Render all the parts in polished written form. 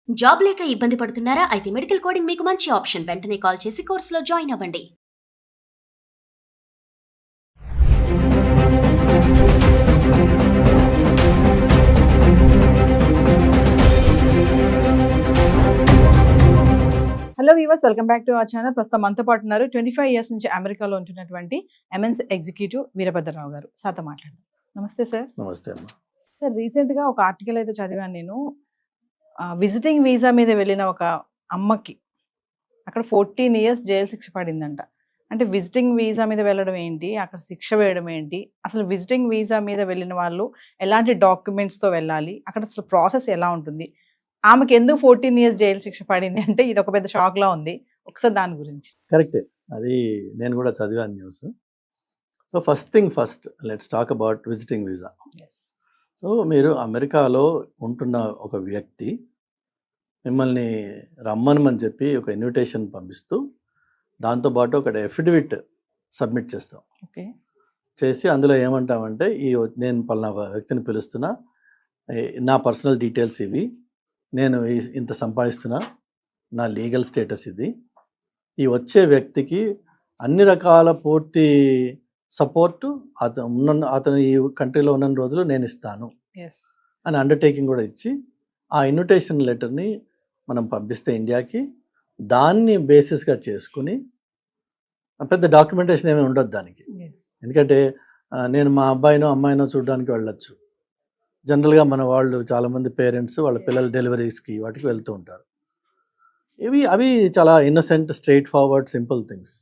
Job లేక ఇబ్బంది పడుతున్నారా? అయితే మెడికల్ కోడింగ్ మీకు మంచి ఆప్షన్. వెంటనే కాల్ చేసి కోర్సులో జాయిన్ అవ్వండి. Hello weavers, welcome back to our channel. ప్రస్తుతం మనతో పాటు ఉన్నారు 25 ఇయర్స్ నుంచి అమెరికాలో ఉంటున్నటువంటి ఎంఎన్స్ ఎగ్జిక్యూటివ్ వీరభద్రరావు గారు. సార్తో మాట్లాడారు. నమస్తే సార్. నమస్తే అమ్మ. సార్, రీసెంట్గా ఒక ఆర్టికల్ అయితే చదివాను నేను. విజిటింగ్ వీసా మీద వెళ్ళిన ఒక అమ్మకి అక్కడ 14 ఇయర్స్ జైలు శిక్ష పడిందంట. అంటే విజిటింగ్ వీసా మీద వెళ్ళడం ఏంటి, అక్కడ శిక్ష వేయడం ఏంటి, అసలు విజిటింగ్ వీసా మీద వెళ్ళిన వాళ్ళు ఎలాంటి డాక్యుమెంట్స్తో వెళ్ళాలి, అక్కడ అసలు ప్రాసెస్ ఎలా ఉంటుంది, ఆమెకి ఎందుకు 14 ఇయర్స్ జైలు శిక్ష పడింది అంటే ఇది ఒక పెద్ద షాక్లా ఉంది. ఒకసారి దాని గురించి. కరెక్టే, అది నేను కూడా చదివాను news. So first thing first, let's talk about visiting visa. So మీరు అమెరికాలో ఉంటున్న ఒక వ్యక్తి మిమ్మల్ని రమ్మనమని చెప్పి ఒక ఇన్విటేషన్ పంపిస్తూ దాంతోపాటు ఒక ఎఫిడవిట్ సబ్మిట్ చేస్తాం. ఓకే. చేసి అందులో ఏమంటామంటే, నేను పలానా వ్యక్తిని పిలుస్తున్నా, నా పర్సనల్ డీటెయిల్స్ ఇవి, నేను ఇంత సంపాదిస్తున్నా, నా లీగల్ స్టేటస్ ఇది, ఈ వచ్చే వ్యక్తికి అన్ని రకాల పూర్తి సపోర్టు అతను ఈ కంట్రీలో ఉన్న రోజులు నేను ఇస్తాను అని అండర్టేకింగ్ కూడా ఇచ్చి ఆ ఇన్విటేషన్ లెటర్ని మనం పంపిస్తే ఇండియాకి, దాన్ని బేసిస్గా చేసుకుని, పెద్ద డాక్యుమెంటేషన్ ఏమీ ఉండదు దానికి. ఎందుకంటే నేను మా అబ్బాయినో అమ్మాయినో చూడడానికి వెళ్ళొచ్చు. జనరల్గా మన వాళ్ళు చాలామంది పేరెంట్స్ వాళ్ళ పిల్లల డెలివరీస్కి వాటికి వెళ్తూ ఉంటారు. అవి చాలా innocent, straight forward, simple things.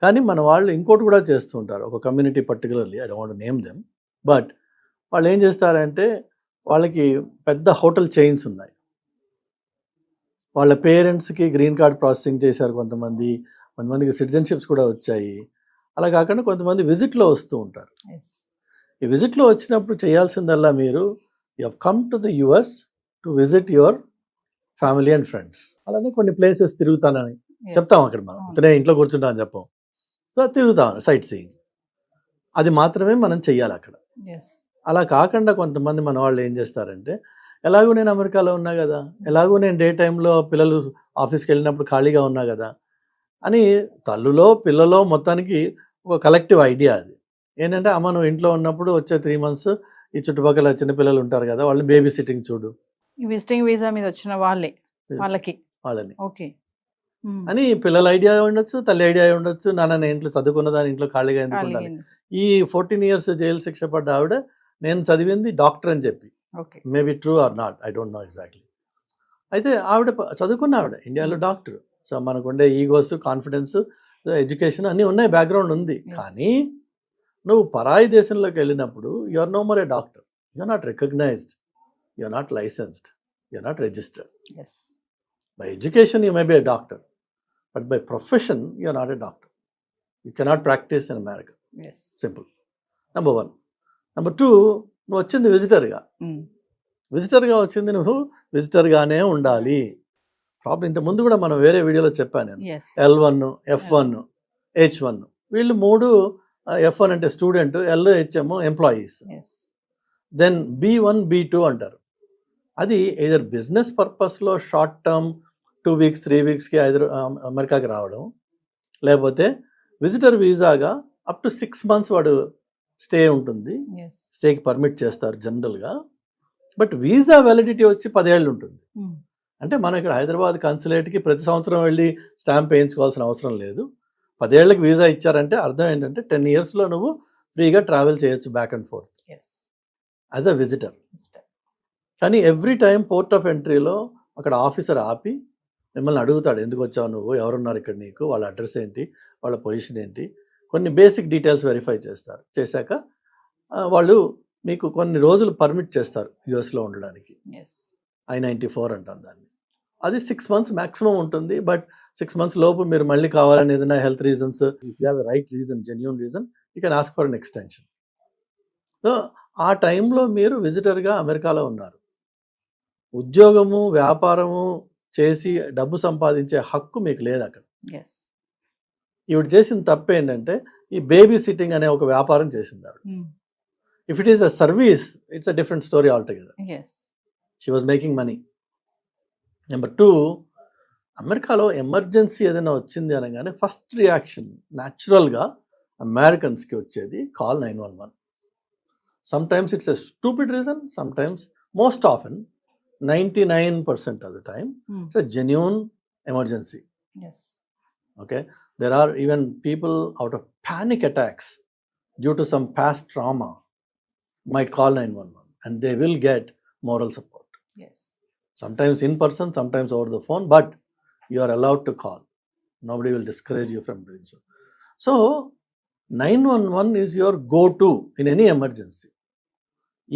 కానీ మన వాళ్ళు ఇంకోటి కూడా చేస్తూ ఉంటారు. ఒక community particularly, I don't want to name them, but వాళ్ళు ఏం చేస్తారంటే, వాళ్ళకి పెద్ద హోటల్ చైన్స్ ఉన్నాయి. వాళ్ళ పేరెంట్స్కి గ్రీన్ కార్డ్ ప్రాసెసింగ్ చేశారు కొంతమందికి సిటిజన్షిప్స్ కూడా వచ్చాయి. అలా కాకుండా కొంతమంది విజిట్లో వస్తూ ఉంటారు. ఈ విజిట్లో వచ్చినప్పుడు చేయాల్సిందల్లా, మీరు you have come to the US to visit your family and friends. అలానే కొన్ని ప్లేసెస్ తిరుగుతానని చెప్తాం. అక్కడ మనం ఇతనే ఇంట్లో కూర్చుంటామని చెప్పాం. సో తిరుగుతాం, సైట్ సీయింగ్, అది మాత్రమే మనం చెయ్యాలి అక్కడ. అలా కాకుండా కొంతమంది మన వాళ్ళు ఏం చేస్తారంటే, ఎలాగో నేను అమెరికాలో ఉన్నా కదా, ఎలాగో నేను డే టైంలో పిల్లలు ఆఫీస్కి వెళ్ళినప్పుడు ఖాళీగా ఉన్నా కదా అని తల్లులో పిల్లలో మొత్తానికి ఒక కలెక్టివ్ ఐడియా అది. ఏంటంటే, అమ్మ నువ్వు ఇంట్లో ఉన్నప్పుడు వచ్చే 3 months ఈ చుట్టుపక్కల చిన్నపిల్లలు ఉంటారు కదా, వాళ్ళని బేబీ సిట్టింగ్ చూడు, విజిటింగ్ వీసా మీద వచ్చిన వాళ్ళని ఓకే అని పిల్లల ఐడియా ఉండొచ్చు, తల్లి ఐడియా ఉండొచ్చు. నాన్న నేను ఇంట్లో చదువుకున్నదాని ఇంట్లో ఖాళీగా ఎందుకు ఉండాలి. ఈ 14 years జైలు శిక్ష పడ్డ ఆవిడ నేను చదివింది డాక్టర్ అని చెప్పి, maybe true or not, I don't know exactly. అయితే ఆవిడ చదువుకున్న ఆవిడ ఇండియాలో డాక్టర్. సో మనకుండే ఈగోస్, కాన్ఫిడెన్స్, ఎడ్యుకేషన్ అన్నీ ఉన్నాయి, బ్యాక్గ్రౌండ్ ఉంది. కానీ నువ్వు పరాయి దేశంలోకి వెళ్ళినప్పుడు you are no more a doctor, you are not recognised, you are not licensed, you are not registered. By education you may be a doctor, but by profession you are not a doctor. You cannot practise in America. Simple. Number 1. Number 2, నువ్వు వచ్చింది విజిటర్గా వచ్చింది, నువ్వు విజిటర్గానే ఉండాలి. Problem ఇంతకుముందు కూడా మనం వేరే వీడియోలో చెప్పాను నేను. L1, F1, H1, వీళ్ళు 3. F1 అంటే student, LHM employees, then B1, B2 అంటారు. అది ఎయిదర్ బిజినెస్ పర్పస్లో షార్ట్ టర్మ్ 2 weeks 3 weeksకి అమెరికాకి రావడం, లేకపోతే విజిటర్ వీసాగా అప్ టు 6 months వాడు స్టే ఉంటుంది, స్టేకి పర్మిట్ చేస్తారు జనరల్గా. బట్ వీసా వ్యాలిడిటీ వచ్చి 10 ఏళ్ళు ఉంటుంది. అంటే మనం ఇక్కడ హైదరాబాద్ కన్సులేట్కి ప్రతి సంవత్సరం వెళ్ళి స్టాంప్ వేయించుకోవాల్సిన అవసరం లేదు. 10 ఏళ్ళకి వీసా ఇచ్చారంటే అర్థం ఏంటంటే 10 yearsలో నువ్వు ఫ్రీగా ట్రావెల్ చేయొచ్చు back and fourth as a visitor. కానీ ఎవ్రీ టైం పోర్ట్ ఆఫ్ ఎంట్రీలో అక్కడ ఆఫీసర్ ఆపి మిమ్మల్ని అడుగుతాడు, ఎందుకు వచ్చావు నువ్వు, ఎవరున్నారు ఇక్కడ నీకు, వాళ్ళ అడ్రస్ ఏంటి, వాళ్ళ పొజిషన్ ఏంటి, కొన్ని బేసిక్ డీటెయిల్స్ వెరిఫై చేస్తారు. చేశాక వాళ్ళు మీకు కొన్ని రోజులు పర్మిట్ చేస్తారు యుఎస్లో ఉండడానికి. I-94 అంటాం దాన్ని. అది 6 months మ్యాక్సిమం ఉంటుంది. బట్ 6 months లోపు మీరు మళ్ళీ కావాలని ఏదైనా health reasons, if you have a right reason, genuine reason, you can ask for an extension. So ఆ టైంలో మీరు విజిటర్గా అమెరికాలో ఉన్నారు. ఉద్యోగము, వ్యాపారము చేసి డబ్బు సంపాదించే హక్కు మీకు లేదు అక్కడ. ఈవిడ చేసిన తప్పు ఏంటంటే, ఈ బేబీ సిట్టింగ్ అనే ఒక వ్యాపారం చేసింది ఆవిడ. If it is a service, it's a different story all together. She was making money. Number 2, అమెరికాలో ఎమర్జెన్సీ ఏదైనా వచ్చింది అనగానే ఫస్ట్ రియాక్షన్ న్యాచురల్గా అమెరికన్స్కి వచ్చేది call 911. Sometimes it's a stupid reason, sometimes most often 99% of the time it's a genuine emergency. Yes. Okay, there are even people out of panic attacks due to some past trauma might call 911 and they will get moral support. Yes. Sometimes in person, sometimes over the phone, but you are allowed to call. Nobody will discourage you from doing so. So 911 is your go-to in any emergency.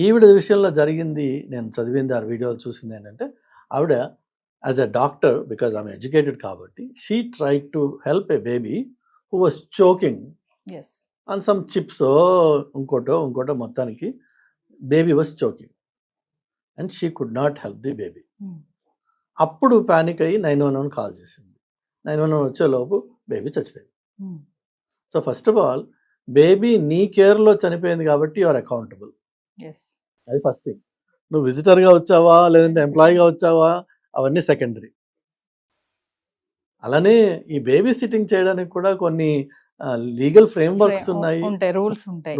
ఈవిడ విషయంలో జరిగింది, నేను చదివింది ఆ వీడియోలు చూసింది ఏంటంటే, ఆవిడ యాజ్ ఎ డాక్టర్, బికాజ్ ఆమె ఎడ్యుకేటెడ్ కాబట్టి, she tried to help a baby who was choking Yes. On some chips ఇంకోటో మొత్తానికి baby was choking and she could not help the baby. అప్పుడు ప్యానిక్ అయ్యి 911 కాల్ చేసింది. 911 వచ్చేలోపు బేబీ చచ్చిపోయింది. So first of all baby నీ కేర్లో చనిపోయింది కాబట్టి యు ఆర్ అకౌంటబుల్. Yes. అది ఫస్ట్ థింగ్. నువ్వు విజిటర్గా వచ్చావా లేదంటే ఎంప్లాయీగా వచ్చావా అవన్నీ సెకండరీ. అలానే ఈ బేబీ సిట్టింగ్ చేయడానికి కూడా కొన్ని లీగల్ ఫ్రేమ్వర్క్స్ ఉన్నాయి,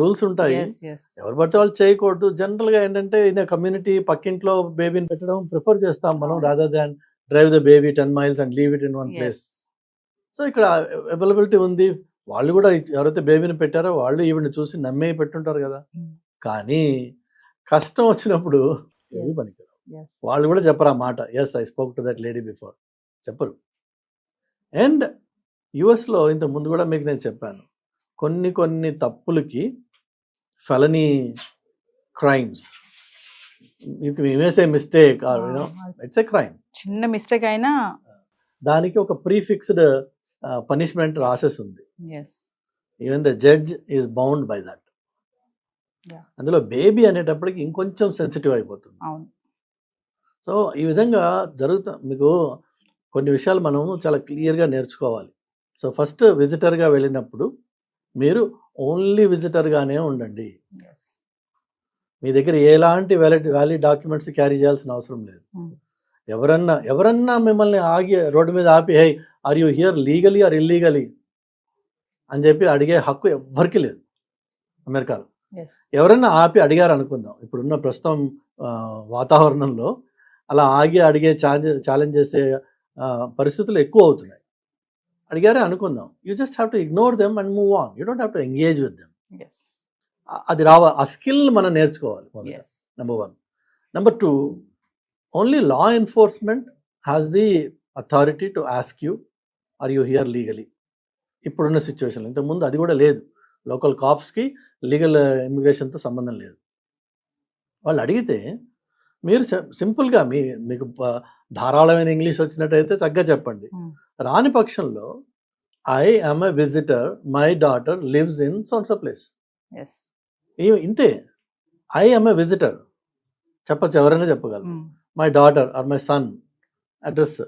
రూల్స్ ఉంటాయి. ఎవరు పడితే వాళ్ళు చేయకూడదు. జనరల్గా ఏంటంటే ఇన్ కమ్యూనిటీ పక్కింట్లో బేబీని పెట్టడం ప్రిఫర్ చేస్తాం మనం, rather than drive the baby 10 miles and leave it in one place. So ఇక్కడ అవైలబిలిటీ ఉంది. వాళ్ళు కూడా ఎవరైతే బేబీని పెట్టారో వాళ్ళు ఈవిని చూసి నమ్మే పెట్టుంటారు కదా. కానీ కష్టం వచ్చినప్పుడు ఏవి పనికిరావు. వాళ్ళు కూడా చెప్పరు ఆ మాట, yes I spoke to that lady before, చెప్పరు. అండ్ యుఎస్లో ఇంత ముందు కూడా మీకు నేను చెప్పాను, కొన్ని తప్పులకి felony crimes, you may say mistake or you know it's a crime, చిన్న మిస్టేక్ అయినా దానికి ఒక ప్రీఫిక్స్డ్ పనిష్మెంట్ రాసెస్ ఉంది. Even the judge is bound by that. అందులో బేబీ అనేటప్పటికి ఇంకొంచెం సెన్సిటివ్ అయిపోతుంది. సో ఈ విధంగా మీకు కొన్ని విషయాలు మనము చాలా క్లియర్గా నేర్చుకోవాలి. సో ఫస్ట్ విజిటర్గా వెళ్ళినప్పుడు మీరు ఓన్లీ విజిటర్గానే ఉండండి. మీ దగ్గర ఎలాంటి వ్యాలిడ్ డాక్యుమెంట్స్ క్యారీ చేయాల్సిన అవసరం లేదు. ఎవరన్నా మిమ్మల్ని ఆగి రోడ్డు మీద ఆపి, hi are you here legally or illegally అని చెప్పి అడిగే హక్కు ఎవ్వరికీ లేదు అమెరికాలో. ఎవరన్నా ఆపి అడిగారు అనుకుందాం, ఇప్పుడున్న ప్రస్తుతం వాతావరణంలో అలా ఆగి అడిగే ఛాలెంజ్ చేసే పరిస్థితులు ఎక్కువ అవుతున్నాయి. అడిగారే అనుకుందాం, you just have to ignore them and move on. You don't have to engage with them. అది ఆ స్కిల్ మనం నేర్చుకోవాలి. Number 1. Number 2, only law enforcement has the authority to ask you are you here legally. ఇప్పుడున్న సిచ్యువేషన్లో, ఇంతకుముందు అది కూడా లేదు. లోకల్ కాప్స్కి లీగల్ ఇమిగ్రేషన్తో సంబంధం లేదు. వాళ్ళు అడిగితే మీరు సింపుల్గా మీకు ధారాళమైన ఇంగ్లీష్ వచ్చినట్టయితే చక్కగా చెప్పండి. రాని పక్షంలో I am a visitor, my daughter lives in సోన్సో place. ఇంతే, ఐ యామ్ ఎ విజిటర్ చెప్పచ్చు, ఎవరైనా చెప్పగలరు. My daughter or my son address,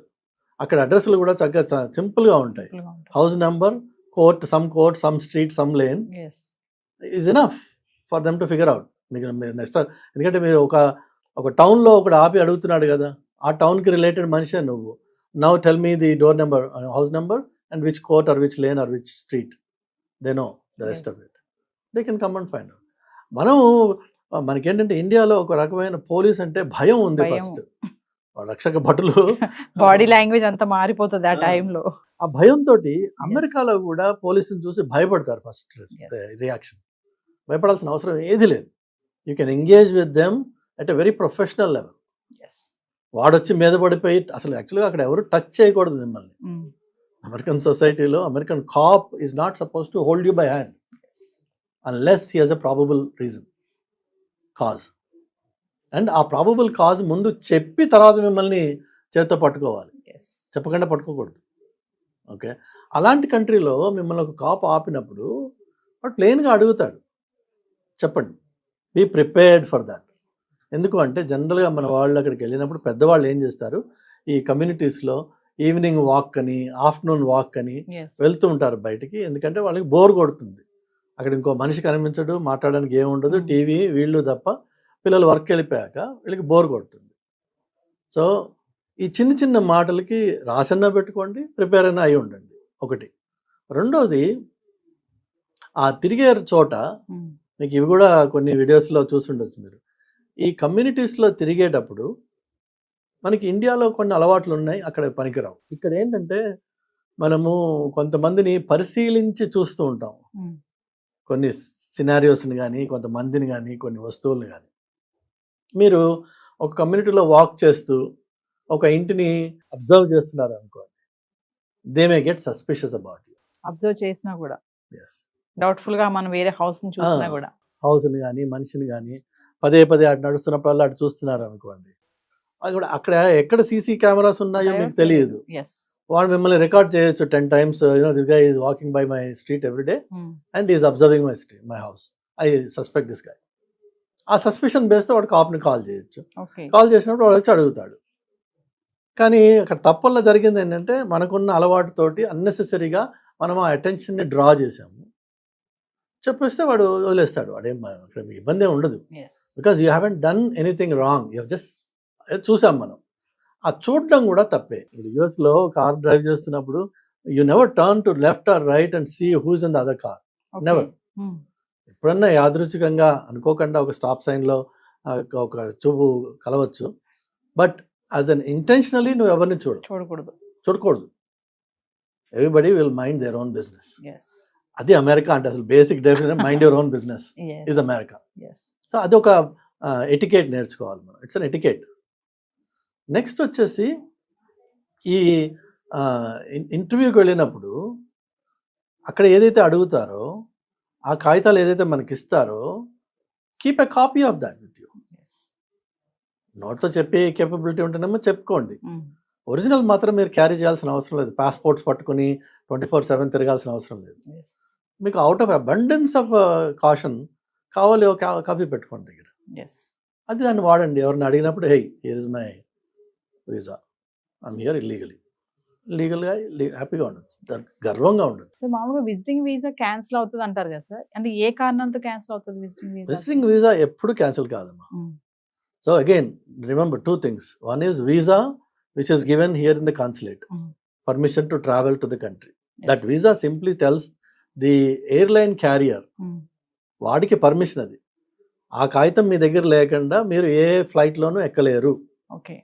అక్కడ అడ్రస్లు కూడా చక్కగా సింపుల్గా ఉంటాయి. House number, court, some street, some lane is enough for them to figure out. మీకు నెక్స్ట్, ఎందుకంటే మీరు ఒక టౌన్లో ఒకడు ఆపి అడుగుతున్నాడు కదా, ఆ టౌన్కి రిలేటెడ్ మనిషే నువ్వు. Now tell me the door number, house number and which court or which lane or which street. They know the rest of it. They can come and find out. మనకేంటంటే ఇండియాలో ఒక రకమైన పోలీస్ అంటే భయం ఉంది. First రక్షక భటులు body language అంతా మారిపోతుంది ఆ టైంలో. ఆ భయంతో అమెరికాలో కూడా పోలీసుని చూసి భయపడతారు. ఫస్ట్ రియాక్షన్ భయపడాల్సిన అవసరం ఏది లేదు. You can engage with them at a very professional level. వాడొచ్చి మీద పడిపోయి, అసలు యాక్చువల్గా అక్కడ ఎవరు టచ్ చేయకూడదు మిమ్మల్ని. అమెరికన్ సొసైటీలో American cop is not suppose to hold you by hand unless he has a probable reason, cause. And ఆ ప్రాబబుల్ కాజ్ ముందు చెప్పి తర్వాత మిమ్మల్ని చేత్తో పట్టుకోవాలి, చెప్పకుండా పట్టుకోకూడదు. ఓకే, అలాంటి కంట్రీలో మిమ్మల్ని ఒక కాప్ ఆపినప్పుడు వాడు ప్లెయిన్గా అడుగుతాడు, చెప్పండి, బీ ప్రిపేర్డ్ ఫర్ దాట్. ఎందుకు అంటే జనరల్గా మన వాళ్ళు అక్కడికి వెళ్ళినప్పుడు పెద్దవాళ్ళు ఏం చేస్తారు, ఈ కమ్యూనిటీస్లో ఈవినింగ్ వాక్ అని, ఆఫ్టర్నూన్ వాక్ అని వెళ్తూ ఉంటారు బయటికి. ఎందుకంటే వాళ్ళకి బోర్ కొడుతుంది, అక్కడ ఇంకో మనిషి కనిపించడు, మాట్లాడడానికి ఏముండదు, టీవీ వీళ్ళు తప్ప. పిల్లలు వర్క్ వెళ్ళిపోయాక వీళ్ళకి బోర్ కొడుతుంది. సో ఈ చిన్న చిన్న మాటలకి రాసన్నా పెట్టుకోండి, ప్రిపేర్ అయినా అయి ఉండండి ఒకటి. రెండోది ఆ తిరిగే చోట మీకు ఇవి కూడా కొన్ని వీడియోస్లో చూసుండొచ్చు మీరు. ఈ కమ్యూనిటీస్లో తిరిగేటప్పుడు మనకి ఇండియాలో కొన్ని అలవాట్లు ఉన్నాయి, అక్కడ పనికిరావు. ఇక్కడ ఏంటంటే మనము కొంతమందిని పరిశీలించి చూస్తూ ఉంటాం, కొన్ని సినారియోస్ని కానీ, కొంతమందిని కానీ, కొన్ని వస్తువులను కానీ. మీరు ఒక కమ్యూనిటీలో వాక్ చేస్తూ ఒక ఇంటిని అబ్జర్వ్ చేస్తున్నారు అనుకోండి, they may get suspicious about you. Observe చేసినా కూడా ఎస్, డౌట్ఫుల్ గా మనం వేరే హౌస్ ని చూసినా కూడా హౌస్ని కానీ మనిషిని కానీ పదే పదే అటు నడుస్తున్నప్పుడు అటు చూస్తున్నారు అనుకోండి, అది కూడా అక్కడ ఎక్కడ సీసీ కెమెరాస్ ఉన్నాయో మీకు తెలియదు. ఎస్ వాడు మిమ్మల్ని రికార్డ్ చేయొచ్చు 10 times. This guy is walking by my street every day and is observing my house. I suspect this guy. ఆ సస్పిషన్ బేస్తో వాడు కాప్ని కాల్ చేయొచ్చు. ఓకే కాల్ చేసినప్పుడు వాడు వచ్చి అడుగుతాడు. కానీ అక్కడ తప్పల్లో జరిగింది ఏంటంటే మనకున్న అలవాటుతోటి అన్నెసెసరీగా మనం ఆ అటెన్షన్ని డ్రా చేసాము. చెప్పేస్తే వాడు వదిలేస్తాడు, వాడేం అక్కడ ఇబ్బంది ఏమి ఉండదు. Yes because you haven't done anything wrong, you just చూసాం మనం. ఆ చూడడం కూడా తప్పే. ఇప్పుడు యూఎస్లో కార్ డ్రైవ్ చేస్తున్నప్పుడు you never turn to left or right and see who's in the other car. Never. ఎప్పుడన్నా యాదృచ్ఛికంగా అనుకోకుండా ఒక స్టాప్ సైన్లో ఒక చూపు కలవచ్చు, బట్ యాజ్ అన్ ఇంటెన్షనలీ నువ్వు ఎవరిని చూడకూడదు. Everybody will mind their own business. అది అమెరికా అంటే అసలు basic definition mind your own business is America. So అది ఒక ఎటికేట్ నేర్చుకోవాలి మనం. It's an etiquette. నెక్స్ట్ వచ్చేసి ఈ ఇంటర్వ్యూకి వెళ్ళినప్పుడు అక్కడ ఏదైతే అడుగుతారో ఆ కాగితాలు ఏదైతే మనకి ఇస్తారో keep a copy of that with you. నోట్తో చెప్పే కేపబిలిటీ ఉంటేనేమో చెప్పుకోండి, ఒరిజినల్ మాత్రం మీరు క్యారీ చేయాల్సిన అవసరం లేదు. పాస్పోర్ట్స్ పట్టుకుని 24/7 తిరగాల్సిన అవసరం లేదు. మీకు out of abundance of caution కావాలి ఒక కాపీ పెట్టుకోండి దగ్గర. అది దాన్ని వాడండి. ఎవరిని అడిగినప్పుడు hey here is my visa, I'm here illegally. లీగల్గా హ్యాపీగా ఉండొచ్చు, గర్వంగా ఉండొచ్చు. సో మామూలుగా విజిటింగ్ వీసా క్యాన్సిల్ అవుతుంది అంటారు కదా సార్, అంటే ఏ కారణంతో క్యాన్సిల్ అవుతుంది విజిటింగ్ వీసా? ఎప్పుడు క్యాన్సిల్ కాదమ్మా. So again remember 2 things. One is visa which is given here in the consulate, permission to travel to the country. That visa simply tells the airline carrier వాడికి permission. అది ఆ కాగితం మీ దగ్గర లేకుండా మీరు ఏ ఫ్లైట్లోనూ ఎక్కలేరు. Okay,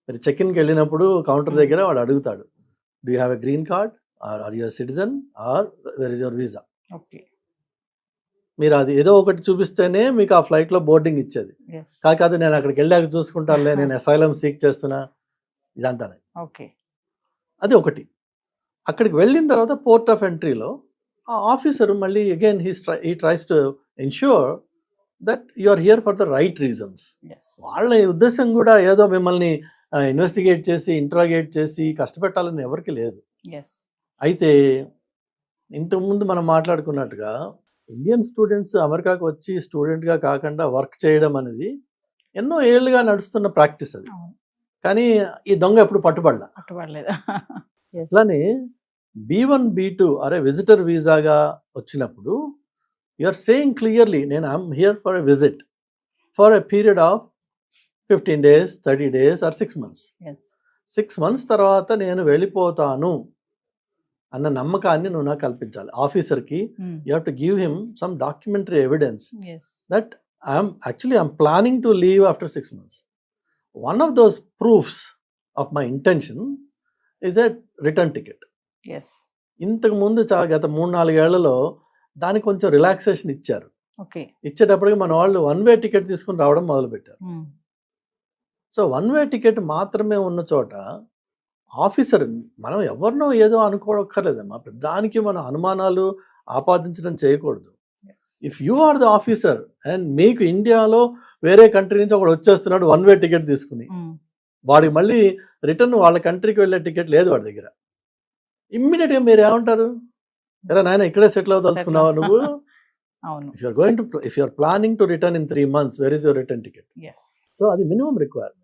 మీరు చెక్-ఇన్కి వెళ్ళినప్పుడు కౌంటర్ దగ్గర వాడు అడుగుతాడు, do you have a green card or you citizen or where is your visa. Okay, మీరు అది ఏదో ఒకటి చూపిస్తేనే మీకు ఆ ఫ్లైట్లో బోర్డింగ్ ఇచ్చేది. కాదు నేను అక్కడికి వెళ్ళాక చూసుకుంటానులే, నేను అసైలం సీక్ చేస్తున్నా, ఇదంతానే. ఓకే, అది ఒకటి. అక్కడికి వెళ్ళిన తర్వాత పోర్ట్ ఆఫ్ ఎంట్రీలో ఆ ఆఫీసర్ మళ్ళీ again he tries to ensure that you are here for the right reasons. వాళ్ళ ఉద్దేశం కూడా ఏదో మిమ్మల్ని ఇన్వెస్టిగేట్ చేసి ఇంట్రాగేట్ చేసి కష్టపెట్టాలని ఎవరికి లేదు. అయితే ఇంతకుముందు మనం మాట్లాడుకున్నట్టుగా ఇండియన్ స్టూడెంట్స్ అమెరికాకు వచ్చి స్టూడెంట్గా కాకుండా వర్క్ చేయడం అనేది ఎన్నో ఏళ్ళుగా నడుస్తున్న ప్రాక్టీస్ అది. కానీ ఈ దొంగ ఎప్పుడు పట్టుబడలేదు. అట్లానే B1 B2 అరే విజిటర్ వీసాగా వచ్చినప్పుడు యు ఆర్ సేయింగ్ క్లియర్లీ నేను I'm here for a visit for a period of 15 days, 30 days or 6 months. 6 months తర్వాత నేను వెళ్ళిపోతాను అన్న నమ్మకాన్ని నువ్వు నాకు కల్పించాలి. ఆఫీసర్కి you have to give him some documentary evidence that I'm planning to leave after 6 months. One of those proofs of my intention is a return ticket. ఇంతకు ముందు గత 3-4 ఏళ్లలో దానికి కొంచెం రిలాక్సేషన్ ఇచ్చారు. ఇచ్చేటప్పటికి మన వాళ్ళు 1-way టికెట్ తీసుకుని రావడం మొదలుపెట్టారు. సో 1-way టికెట్ మాత్రమే ఉన్న చోట ఆఫీసర్ మనం ఎవరినో ఏదో అనుకోక్కర్లేదమ్మా, దానికి మన అనుమానాలు ఆపాదించడం చేయకూడదు. If you are the officer and మీకు ఇండియాలో వేరే కంట్రీ నుంచి ఒకడు వచ్చేస్తున్నాడు 1-way టికెట్ తీసుకుని, వాడికి మళ్ళీ రిటర్న్ వాళ్ళ కంట్రీకి వెళ్ళే టికెట్ లేదు వాడి దగ్గర, ఇమ్మీడియట్గా మీరు ఏమంటారు, ఎరా నాయన ఇక్కడే సెటిల్ అవుదలుచుకున్నావా నువ్వు? If you are planning to return in 3 months, where is your return ticket? So అది మినిమం రిక్వైర్మెంట్.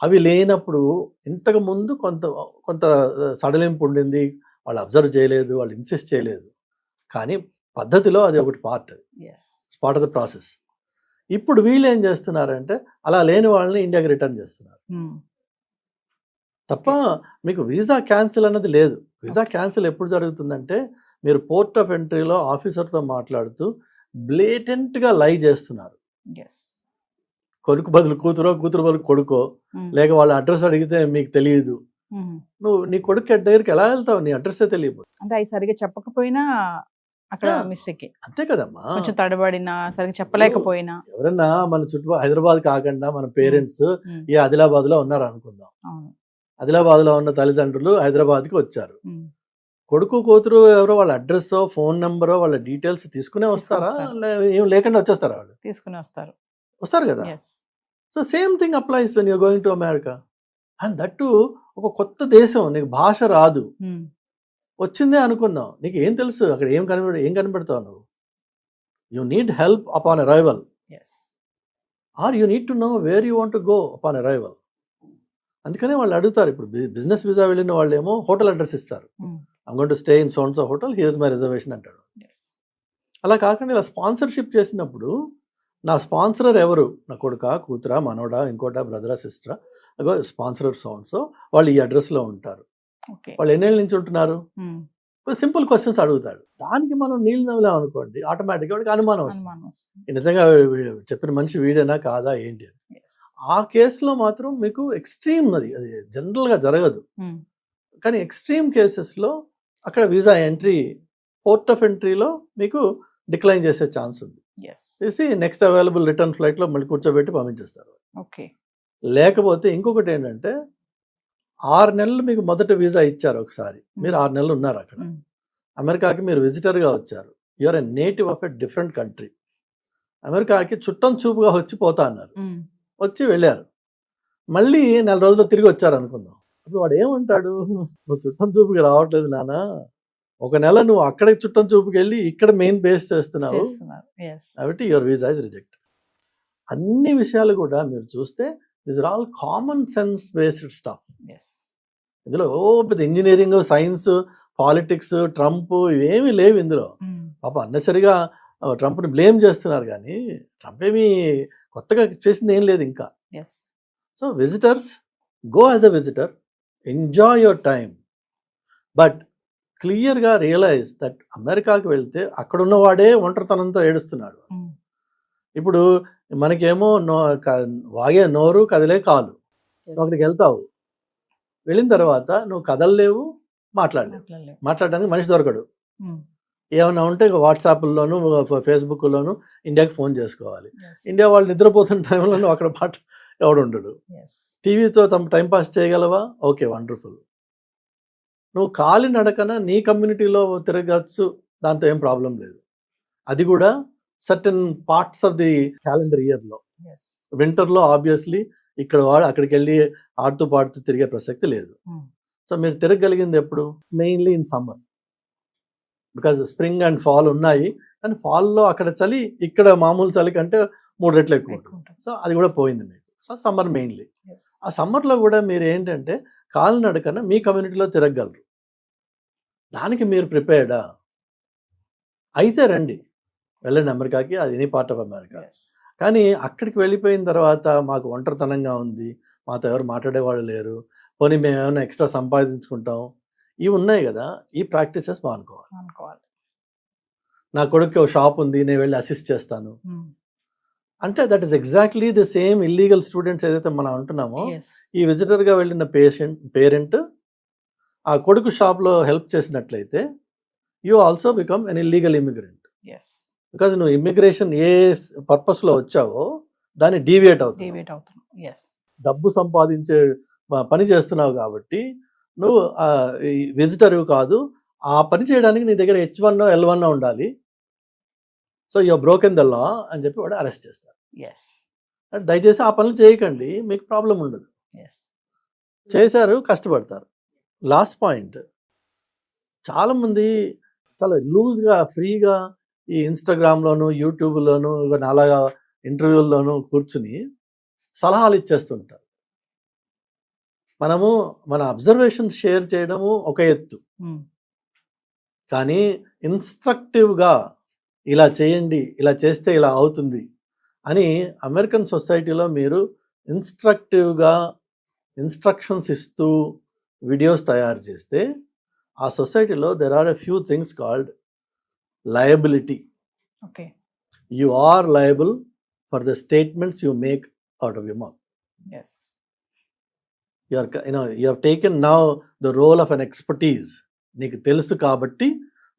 అవి లేనప్పుడు ఇంతకు ముందు కొంత సడలింపు ఉండింది, వాళ్ళు అబ్జర్వ్ చేయలేదు, వాళ్ళు ఇన్సిస్ట్ చేయలేదు, కానీ పద్ధతిలో అది ఒకటి పార్ట్ ఆఫ్ ద ప్రాసెస్. ఇప్పుడు వీళ్ళు ఏం చేస్తున్నారంటే అలా లేని వాళ్ళని ఇండియాకి రిటర్న్ చేస్తున్నారు. తప్ప మీకు వీసా క్యాన్సిల్ అన్నది లేదు. వీసా క్యాన్సిల్ ఎప్పుడు జరుగుతుందంటే మీరు పోర్ట్ ఆఫ్ ఎంట్రీలో ఆఫీసర్తో మాట్లాడుతూ బ్లేటెంట్గా లై చేస్తున్నారు. ఎస్. కొడుకు బదులు కూతురో, కూతురు బదులు కొడుకో, లేక వాళ్ళ అడ్రస్ అడిగితే మీకు తెలియదు. నువ్వు నీ కొడుకు దగ్గరికి ఎలా వెళ్తావు? నీ అడ్రస్సే తెలియదు. అంటే అవి సరిగా చెప్పకపోయినా అక్కడ మిస్టేక్. అంతే కదమ్మా. కొంచెం తడబడినా సరిగా చెప్పలేకపోయినా ఎవరన్నా మన చుట్టూ హైదరాబాద్ కాకుండా మన పేరెంట్స్ ఈ ఆదిలాబాద్ లో ఉన్నారు అనుకుందాం. ఆదిలాబాద్ లో ఉన్న తల్లిదండ్రులు హైదరాబాద్ కి వచ్చారు. కొడుకు కూతురు ఎవరో వాళ్ళ అడ్రస్, ఫోన్ నెంబరో, వాళ్ళ డీటెయిల్స్ తీసుకునే వస్తారా? ఏం లేకుండా వచ్చేస్తారా? వాళ్ళు తీసుకుని వస్తారు కదా. So same thing applies when you're going to America. And that ఒక కొత్త దేశం, నీకు భాష రాదు, వచ్చిందే అనుకుందాం, నీకు ఏం తెలుసు అక్కడ ఏం కనిపెడతావు నువ్వు? You need help upon arrival, or you need to know where you want to go upon arrival. అందుకనే వాళ్ళు అడుగుతారు. ఇప్పుడు బిజినెస్ వీసా వెళ్ళిన వాళ్ళు ఏమో హోటల్ అడ్రస్ ఇస్తారు. I'm going to stay in so and so hotel, here is my reservation అంటాడు. అలా కాకుండా ఇలా స్పాన్సర్షిప్ చేసినప్పుడు నా స్పాన్సరర్ ఎవరు? నా కొడుకా, కూతురా, మనోడా, ఇంకోటా, బ్రదరా, సిస్టరా, స్పాన్సరర్ సో అండ్ సో, వాళ్ళు ఈ అడ్రస్లో ఉంటారు. వాళ్ళు ఎన్నేళ్ళ నుంచి ఉంటున్నారు? సింపుల్ క్వశ్చన్స్ అడుగుతాడు. దానికి మనం నీళ్ళు నవ్వులాం అనుకోండి, ఆటోమేటిక్గా వాడికి అనుమానం వస్తుంది, నిజంగా చెప్పిన మనిషి వీడేనా కాదా ఏంటి అని. ఆ కేసులో మాత్రం మీకు ఎక్స్ట్రీమ్, అది జనరల్గా జరగదు, కానీ ఎక్స్ట్రీమ్ కేసెస్లో అక్కడ వీసా ఎంట్రీ, పోర్ట్ ఆఫ్ ఎంట్రీలో మీకు డిక్లైన్ చేసే ఛాన్స్ ఉంది. చేసి నెక్స్ట్ అవైలబుల్ రిటర్న్ ఫ్లైట్లో మళ్ళీ కూర్చోబెట్టి పంపించేస్తారు. లేకపోతే ఇంకొకటి ఏంటంటే 6 నెలలు మీకు మొదట వీసా ఇచ్చారు ఒకసారి, మీరు 6 నెలలు ఉన్నారు అక్కడ, అమెరికాకి మీరు విజిటర్గా వచ్చారు, you're a native of a different country. అమెరికాకి చుట్టం చూపుగా వచ్చి పోతా అన్నారు, వచ్చి వెళ్ళారు, మళ్ళీ 4 రోజుల్లో తిరిగి వచ్చారు అనుకుందాం. అప్పుడు వాడు ఏమంటాడు? నువ్వు చుట్టం చూపుకి రావట్లేదు నాన్న, 1 నెల నువ్వు అక్కడ చుట్టం చూపుకి వెళ్ళి ఇక్కడ మెయిన్ బేస్ చేస్తున్నావు, కాబట్టి యువర్ వీసా ఇస్ రిజెక్టెడ్. అన్ని విషయాలు కూడా మీరు చూస్తే this are all common sense based stuff. ఇందులో పెద్ద ఇంజనీరింగ్, సైన్స్, పాలిటిక్స్, ట్రంప్ ఇవేమీ లేవు ఇందులో. పాప అన్నసరిగా ట్రంప్ని బ్లేమ్ చేస్తున్నారు, కానీ ట్రంప్ ఏమీ కొత్తగా చేసింది ఏం లేదు ఇంకా. So visitors, go as a visitor, enjoy your time, but క్లియర్గా రియలైజ్ దట్ అమెరికాకి వెళ్తే అక్కడ ఉన్నవాడే ఒంటరితనంతో ఏడుస్తున్నాడు. ఇప్పుడు మనకేమో వాగే నోరు, కదిలే కాలు. అక్కడికి వెళ్తావు, వెళ్ళిన తర్వాత నువ్వు కదలలేవు, మాట్లాడడానికి మనిషి దొరకడు. ఏమన్నా ఉంటే వాట్సాప్లోను, ఫేస్బుక్లోను ఇండియాకి ఫోన్ చేసుకోవాలి. ఇండియా వాళ్ళు నిద్రపోతున్న టైంలో నువ్వు అక్కడ ఎవడు ఉండడు. టీవీతో టైంపాస్ చేయగలవా? Okay, wonderful. నువ్వు కాలి నడకన నీ కమ్యూనిటీలో తిరగచ్చు, దాంతో ఏం ప్రాబ్లం లేదు. అది కూడా certain parts of the calendar ఇయర్లో. వింటర్లో ఆబ్వియస్లీ ఇక్కడ వాడు అక్కడికి వెళ్ళి ఆడుతూ పాడుతూ తిరిగే ప్రసక్తి లేదు. సో మీరు తిరగలిగింది ఎప్పుడు? Mainly in summer, because spring and fall ఉన్నాయి, కానీ ఫాల్లో అక్కడ చలి ఇక్కడ మామూలు చలి కంటే 3 రెట్లు ఎక్కువ ఉంటుంది. సో అది కూడా పోయింది మీకు. So summer mainly. ఆ సమ్మర్లో కూడా మీరు ఏంటంటే కాలినడకన మీ కమ్యూనిటీలో తిరగలరు. దానికి మీరు ప్రిపేర్డా అయితే రండి, వెళ్ళండి అమెరికాకి, అది ఎనీ పార్ట్ ఆఫ్ అమెరికా. కానీ అక్కడికి వెళ్ళిపోయిన తర్వాత మాకు ఒంటరితనంగా ఉంది, మాతో ఎవరు మాట్లాడేవాళ్ళు లేరు, పోనీ మేము ఏమైనా ఎక్స్ట్రా సంపాదించుకుంటాం, ఇవి ఉన్నాయి కదా, ఈ ప్రాక్టీసెస్ మానుకోవాలి. నా కొడుకు ఒక షాప్ ఉంది, నేను వెళ్ళి అసిస్ట్ చేస్తాను అంటే that is exactly the same illegal students ఏదైతే మనం అంటున్నామో, ఈ విజిటర్గా వెళ్ళిన పేరెంట్ ఆ కొడుకు షాప్లో హెల్ప్ చేసినట్లయితే you also become an illegal immigrant. Because నువ్వు ఇమిగ్రేషన్ ఏ పర్పస్లో వచ్చావో దాన్ని డీవియేట్ అవుతుంది. డబ్బు సంపాదించే పని చేస్తున్నావు కాబట్టి నువ్వు విజిటర్ కాదు, ఆ పని చేయడానికి నీ దగ్గర H1 L1 ఉండాలి. So you broken the law అని చెప్పి వాడు అరెస్ట్ చేస్తారు. దయచేసి ఆ పనులు చేయకండి, మీకు ప్రాబ్లం ఉండదు. చేశారు, కష్టపడతారు. లాస్ట్ పాయింట్, చాలామంది చాలా లూజ్గా ఫ్రీగా ఈ ఇన్స్టాగ్రామ్లోను, యూట్యూబ్లోను, ఇవన్నీ అలాగా ఇంటర్వ్యూల్లోనూ కూర్చుని సలహాలు ఇచ్చేస్తుంటారు. మనము మన అబ్జర్వేషన్ షేర్ చేయడము ఒక ఎత్తు, కానీ ఇన్స్ట్రక్టివ్గా ఇలా చేయండి, ఇలా చేస్తే ఇలా అవుతుంది అని అమెరికన్ సొసైటీలో మీరు ఇన్స్ట్రక్టివ్గా ఇన్స్ట్రక్షన్స్ ఇస్తూ వీడియోస్ తయారు చేస్తే ఆ సొసైటీలో there are a few things called liability. Okay. You are liable for the statements you make out of your mouth. Yes. You have taken now the role of an expertise. నీకు తెలుసు కాబట్టి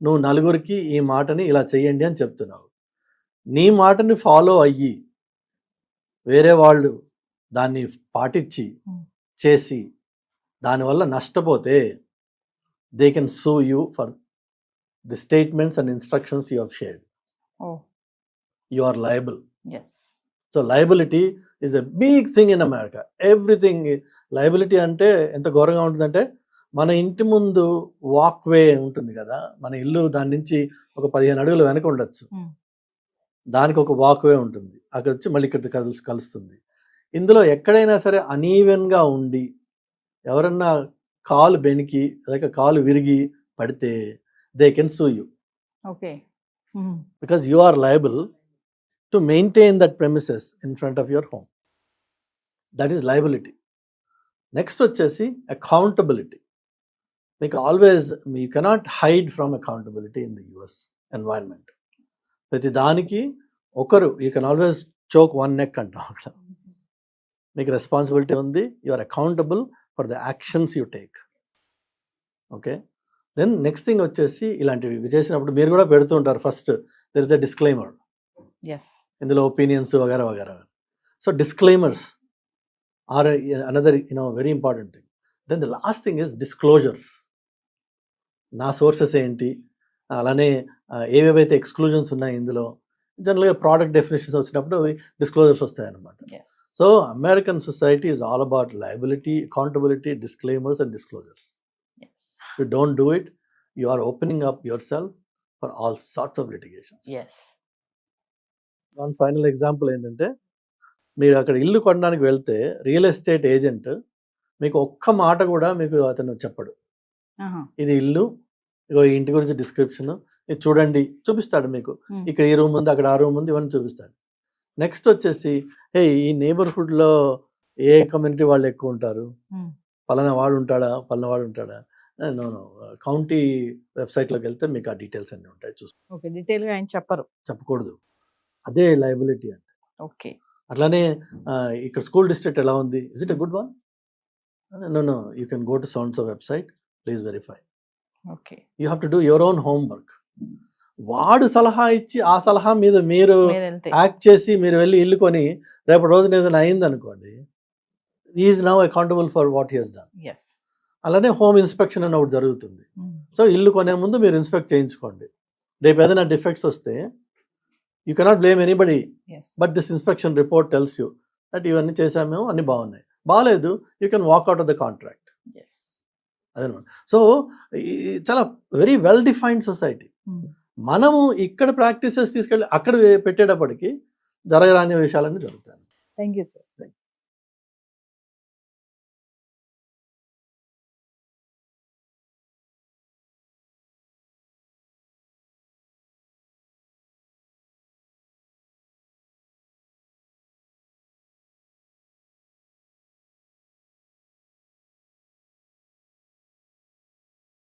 నువ్వు నలుగురికి ఈ మాటని ఇలా చేయండి అని చెప్తున్నావు. నీ మాటని ఫాలో అయ్యి వేరే వాళ్ళు దాన్ని పాటించి చేసి దానివల్ల నష్టపోతే they can sue you for the statements and instructions you have shared. Oh. You are liable. Yes. So liability is a big thing in America. Everything liability అంటే ఎంత ఘోరంగా ఉంటుందంటే మన ఇంటి ముందు వాక్వే ఉంటుంది కదా, మన ఇల్లు దాని నుంచి ఒక 15 అడుగులు వెనక ఉండొచ్చు, దానికి ఒక వాక్వే ఉంటుంది, అక్కడ వచ్చి మళ్ళీ ఇక్కడ కలుస్తుంది. ఇందులో ఎక్కడైనా సరే అనీవెన్గా ఉండి ఎవరన్నా కాలు బెనికి లేక కాలు విరిగి పడితే they can sue you. Okay. Because you are liable to maintain that premises in front of your home. That is liability. Next వచ్చేసి accountability. మీకు always you cannot hide from accountability in the US environment. ప్రతి దానికి ఒకరు you can always choke one neck అంటాం అక్కడ. మీకు responsibility ఉంది, you are accountable for the actions you take. Okay. Then next thing వచ్చేసి ఇలాంటివి చేసినప్పుడు మీరు కూడా పెడుతూ ఉంటారు, first there is a disclaimer. Yes. ఇందులో ఒపీనియన్స్ వగేరా వగేరా. So disclaimers are another very important thing. Then the last thing is disclosures. నా సోర్సెస్ ఏంటి, అలానే ఏవేవైతే ఎక్స్క్లూజన్స్ ఉన్నాయి ఇందులో. జనరల్గా ప్రోడక్ట్ డెఫినేషన్స్ వచ్చినప్పుడు డిస్క్లోజర్స్ వస్తాయన్నమాట. Yes. So American society is all about liability, accountability, disclaimers and disclosures. Yes. If you don't do it, you are opening up yourself for all sorts of litigations. Yes. One final example ఏంటంటే, మీరు అక్కడ ఇల్లు కొనడానికి వెళ్తే real estate agent మీకు ఒక్క మాట కూడా మీకు అతను చెప్పడు. ఇది ఇల్లు, ఇగో ఈ ఇంటి గురించి డిస్క్రిప్షన్, ఇది చూడండి చూపిస్తాడు మీకు. ఇక్కడ ఈ రూమ్ ఉంది, అక్కడ ఆ రూమ్ ఉంది, ఇవన్నీ చూపిస్తాడు. నెక్స్ట్ వచ్చేసి ఈ నeighborhoodలో ఏ కమ్యూనిటీ వాళ్ళు ఎక్కువ ఉంటారు, పలానా వాడు ఉంటాడా, పలానా వాడు ఉంటాడా. నో కౌంటీ వెబ్సైట్లోకి వెళ్తే మీకు ఆ డీటెయిల్స్ అన్నీ ఉంటాయి, చూసుకో. ఓకే. డీటెయిల్గా ఆయన చెప్పకూడదు. అదే లయబిలిటీ అంటే. ఓకే. అట్లానే ఇక్కడ స్కూల్ డిస్ట్రిక్ట్ ఎలా ఉంది, is it a good one? No you can go to sounds of website, please verify. Okay. You have to do your own homework. వాడు సలహా ఇచ్చి ఆ సలహా మీద మీరు యాక్ట్ చేసి మీరు వెళ్ళి ఇల్లు కొని రేపటి రోజున ఏదైనా అయింది అనుకోండి, is now accountable for what he has done. అలానే హోమ్ ఇన్స్పెక్షన్ అని ఒకటి జరుగుతుంది. సో ఇల్లు కొనే ముందు మీరు ఇన్స్పెక్ట్ చేయించుకోండి. రేపు ఏదైనా డిఫెక్ట్స్ వస్తే you cannot blame anybody, but this inspection report tells you that ఇవన్నీ చేసాము, అన్ని బాగున్నాయి. బాగాలేదు, you can walk out of the contract. అదనమాట. సో చాలా వెరీ వెల్ డిఫైన్డ్ సొసైటీ. మనము ఇక్కడ ప్రాక్టీసెస్ తీసుకెళ్ళి అక్కడ పెట్టేటప్పటికి జరగరాని విషయాలన్నీ జరుగుతాయి. Thank you sir.